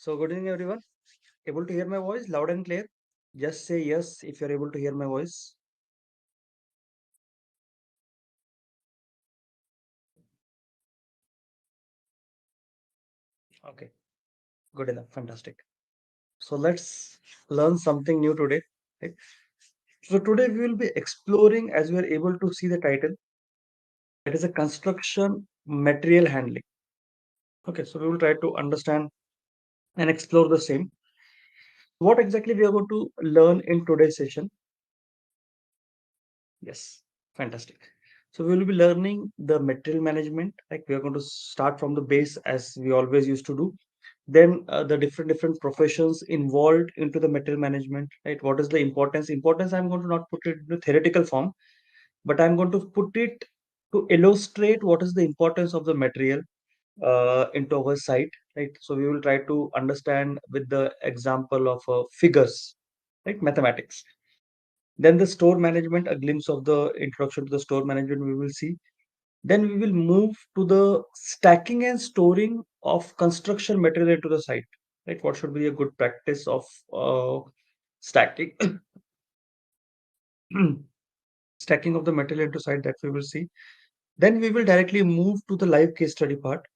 So good evening everyone. Able to hear my voice loud and clear? Just say yes if you're able to hear my voice. Okay, good enough. Fantastic. So let's learn something new today. Right? So today we will be exploring, as we are able to see the title, that is a construction material handling. Okay, so we will try to understand and explore the same. What exactly we are going to learn in today's session? Yes, fantastic. So we will be learning the material management. Like we are going to start from the base as we always used to do. Then the different professions involved into the material management. Right? What is the importance? Importance. I'm going to not put it in a theoretical form, but I'm going to put it to illustrate what is the importance of the material into our site. Right. So we will try to understand with the example of figures, right? Mathematics. Then the store management, a glimpse of the introduction to the store management we will see. Then we will move to the stacking and storing of construction material into the site. Right? What should be a good practice of stacking, stacking of the material into site that we will see. Then we will directly move to the live case study part.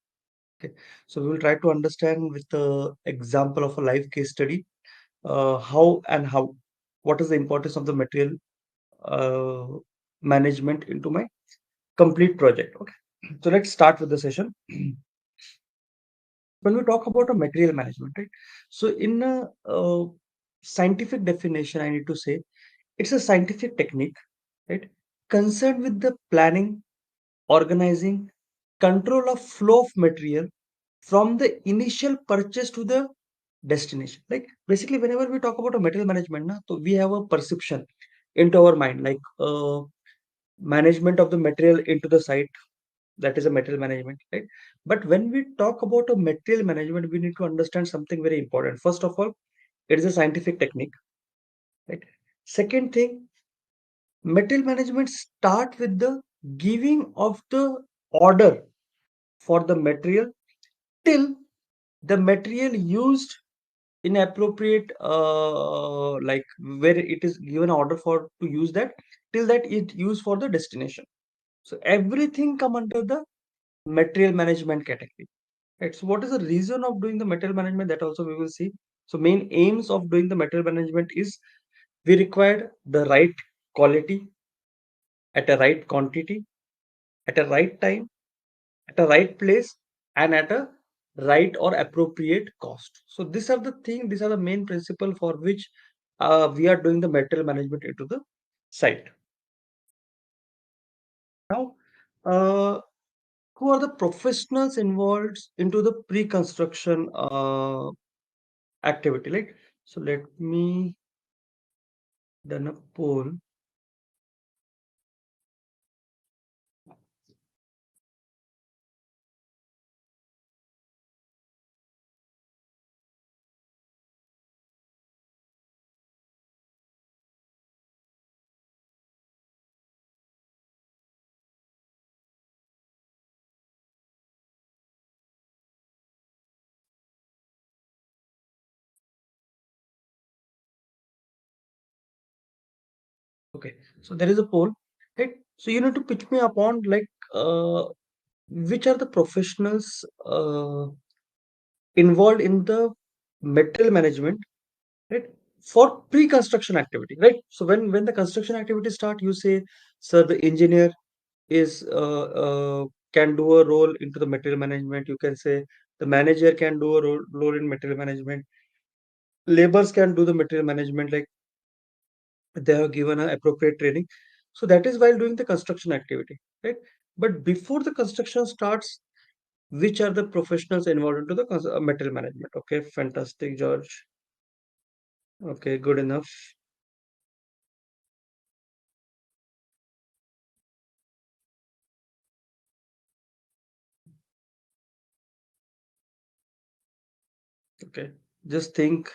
Okay. So we will try to understand with the example of a live case study how what is the importance of the material uh, management into my complete project. Okay. So let's start with the session. When we talk about a material management, right? So in a scientific definition, I need to say it's a scientific technique, right? Concerned with the planning, organizing, control of flow of material from the initial purchase to the destination. Like basically, whenever we talk about a material management, na, so we have a perception into our mind, like management of the material into the site, that is a material management, right? But when we talk about a material management, we need to understand something very important. First of all, it is a scientific technique, right? Second thing, material management start with the giving of the order for the material till the material used in appropriate like where it is given order for to use that, till that it used for the destination. So everything come under the material management category. Right. So what is the reason of doing the material management? That also we will see. So main aims of doing the material management is we require the right quality at a right quantity, at a right time, at a right place, and at a right or appropriate cost. So these are the main principle for which we are doing the material management into the site. Now, uh, who are the professionals involved into the pre-construction activity? Like, so let me done a poll. Okay, so there is a poll, right? So you need to pitch me upon like which are the professionals involved in the material management, right? For pre-construction activity, right? So when the construction activity start, you say, sir, the engineer is can do a role into the material management. You can say the manager can do a role in material management. Laborers can do the material management, like they are given an appropriate training. So that is while doing the construction activity, right? But before the construction starts, which are the professionals involved into the material management? Okay, fantastic, George. Okay, good enough. Okay, just think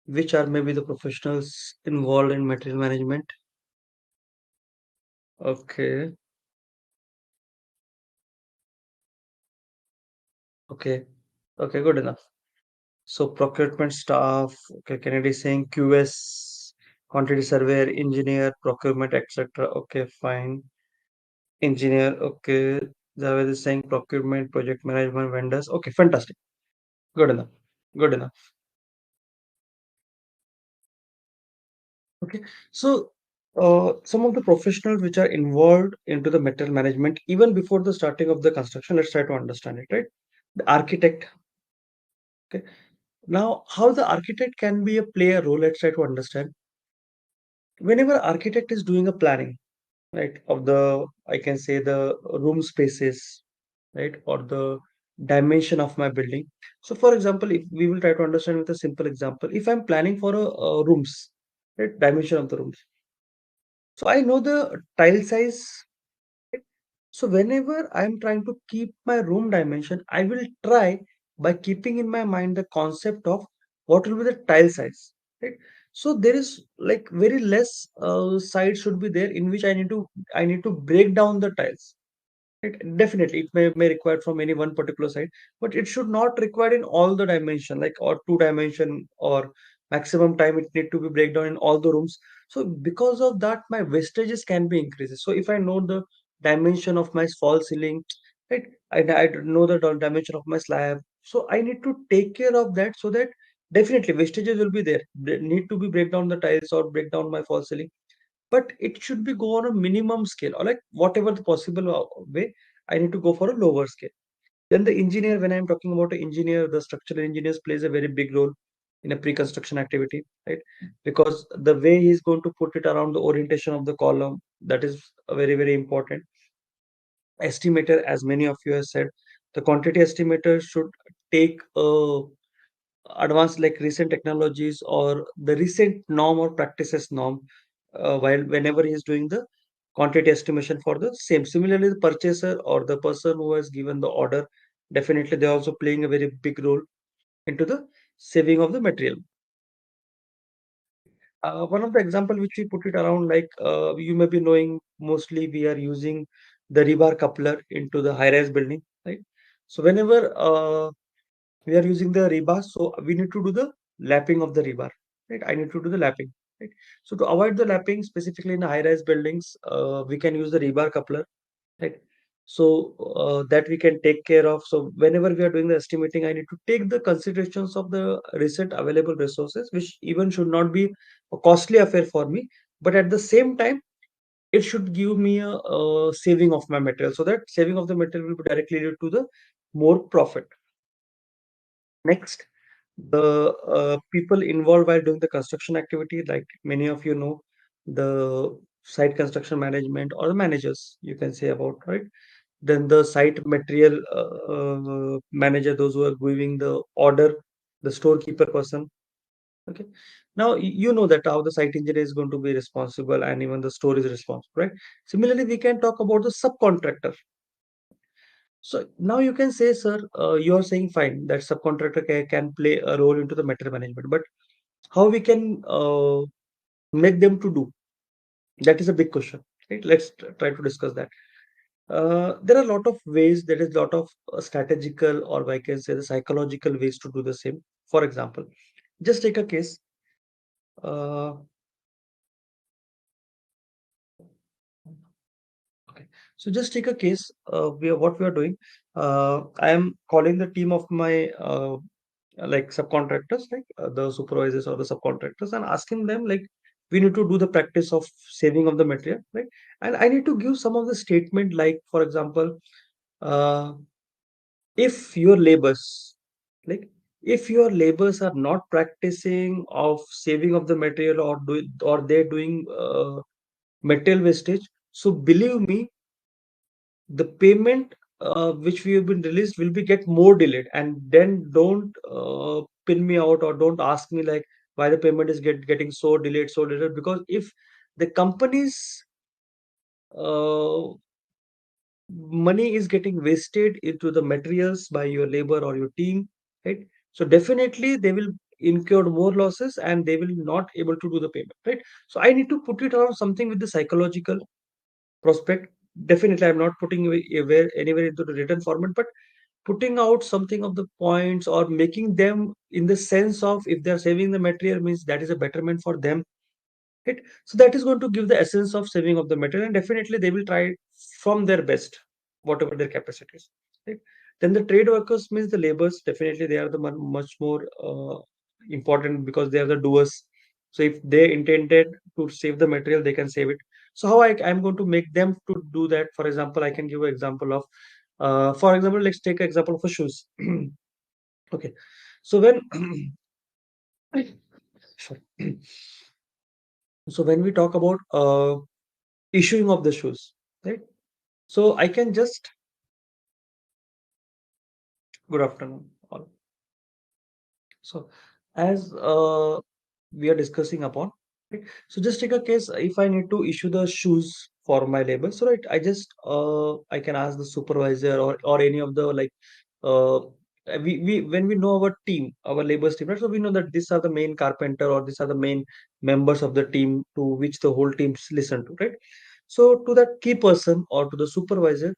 which are maybe the professionals involved in material management. Okay, okay, okay, good enough. So procurement staff, okay, Kennedy is saying QS, quantity surveyor, engineer, procurement, etc. Okay, fine. Engineer, okay. Javed is saying procurement, project management, vendors. Okay, fantastic. Good enough. Good enough. Okay. So some of the professionals which are involved into the material management even before the starting of the construction, let's try to understand it, right? The architect. Okay. Now, how the architect can be a play a role, let's try to understand. Whenever architect is doing a planning, right, of the, I can say the room spaces, right, or the dimension of my building. So, for example, if we will try to understand with a simple example, if I'm planning for a rooms, right, dimension of the rooms. So I know the tile size. Right? So whenever I'm trying to keep my room dimension, I will try by keeping in my mind the concept of what will be the tile size. Right? So there is like very less side should be there in which I need to break down the tiles. Definitely, it may require from any one particular side, but it should not require in all the dimension, like or two dimension or maximum time it need to be break down in all the rooms. So because of that, my wastages can be increases. So if I know the dimension of my fall ceiling, right, I know the dimension of my slab. So I need to take care of that so that definitely wastages will be there. They need to be break down the tiles or break down my fall ceiling, but it should be go on a minimum scale or like whatever the possible way. I need to go for a lower scale. Then the engineer, when I'm talking about an engineer, the structural engineers plays a very big role in a pre-construction activity, right? Because the way he's going to put it around the orientation of the column, that is a very very important. Estimator, as many of you have said, the quantity estimator should take a advanced like recent technologies or the recent norm or practices norm while whenever he is doing the quantity estimation for the same. Similarly, the purchaser or the person who has given the order, definitely they're also playing a very big role into the saving of the material. One of the example which we put it around, like you may be knowing, mostly we are using the rebar coupler into the high-rise building, right? So whenever we are using the rebar, so we need to do the lapping of the rebar, right? I need to do the lapping, right? So to avoid the lapping, specifically in high-rise buildings, we can use the rebar coupler, right? So that we can take care of. So whenever we are doing the estimating, I need to take the considerations of the recent available resources, which even should not be a costly affair for me, but at the same time it should give me a saving of my material, so that saving of the material will be directly lead to the more profit. Next, the people involved while doing the construction activity, like many of you know, the site construction management or the managers, you can say about, right? Then the site material manager, those who are giving the order, the storekeeper person. Okay. Now you know that how the site engineer is going to be responsible and even the store is responsible, right? Similarly, we can talk about the subcontractor. So now you can say, sir, you are saying fine that subcontractor can play a role into the material management, but how we can make them to do? That is a big question, right? Let's try to discuss that. There are a lot of ways. There is a lot of strategical, or I can say the psychological ways to do the same. For example, just take a case. Uh, okay, so just take a case. What we are doing. I am calling the team of my like subcontractors, like the supervisors or the subcontractors, and asking them like we need to do the practice of saving of the material, right? And I need to give some of the statement, like for example, uh, if your labors, like if your labors are not practicing of saving of the material or they're doing material wastage, so believe me, the payment which we have been released will be get more delayed. And then don't pin me out or don't ask me like why the payment is getting so delayed, because if the company's uh, money is getting wasted into the materials by your labor or your team, right? So definitely they will incur more losses and they will not able to do the payment, right? So I need to put it around something with the psychological prospect. Definitely I'm not putting anywhere into the written format, but putting out something of the points or making them in the sense of if they're saving the material means that is a betterment for them, right? So that is going to give the essence of saving of the material, and definitely they will try from their best, whatever their capacity is, right? Then the trade workers means the laborers. Definitely, they are the much more important because they are the doers. So if they intended to save the material, they can save it. So how I'm going to make them to do that? For example, I can give an example of, for example, let's take an example of a shoes. Okay, so when sorry. So when we talk about issuing of the shoes, right? So I can just good afternoon all. So as we are discussing upon, right? So just take a case if I need to issue the shoes for my labor. So right, I can ask the supervisor or any of the like uh we when we know our team, our labor's team, right? So we know that these are the main carpenter or these are the main members of the team to which the whole teams listen to, right? So to that key person or to the supervisor,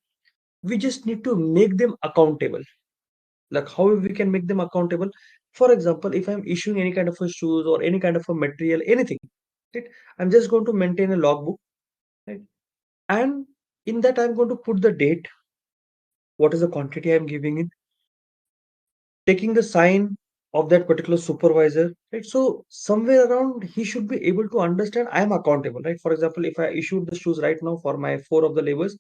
we just need to make them accountable. Like how we can make them accountable? For example, if I'm issuing any kind of a shoes or any kind of a material, anything, right? I'm just going to maintain a logbook, right? And in that I'm going to put the date, what is the quantity I'm giving in, taking the sign of that particular supervisor, right? So somewhere around he should be able to understand I am accountable, right? For example, if I issued the shoes right now for my four of the labors,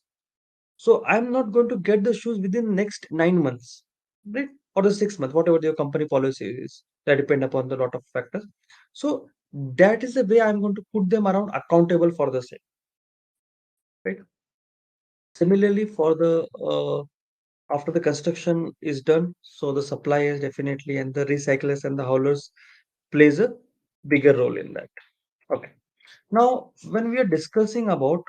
so I'm not going to get the shoes within next 9 months, right? Or the 6 months, whatever your company policy is. That depend upon the lot of factors. So that is the way I'm going to put them around accountable for the same, right? Similarly, for the after the construction is done, so the suppliers definitely and the recyclers and the haulers plays a bigger role in that. Okay. Now, when we are discussing about